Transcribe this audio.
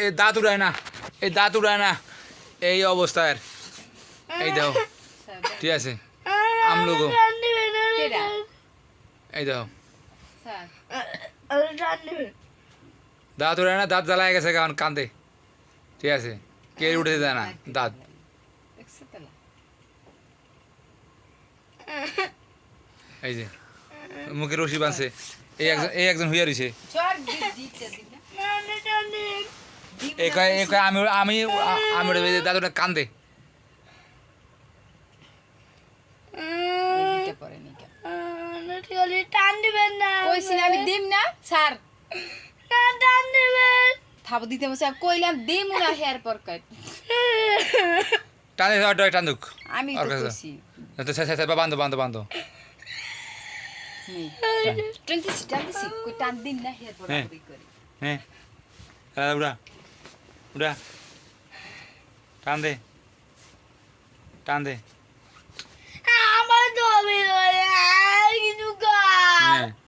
এই দাঁত উড়ায় না, এই দাঁত উড়ায় না, এই অবস্থায়। এই দেখো, ঠিক আছে, আমলুগো এই দেখো, দাঁত উড়ায় না, দাঁত জ্বালায় গেছে, কারণ কান্দে, ঠিক আছে, কে উঠে যায় না দাঁত। এই যে মুখে রশি বাঁধছে, এই একজন হইয়া রইছে। আমি আমি আমি দাদুটা কান্দে। আমি দিম না স্যার, থাবো দিতে কইলাম দিম না হেয়ার পর কাট টানে টান্দুক আমি তো কইছি বান্ধব বান্ধব বান্ধব কই টান দিন না হেয়ার পর কই করি। হ্যাঁ উড়া উড়া টান দে টান দে।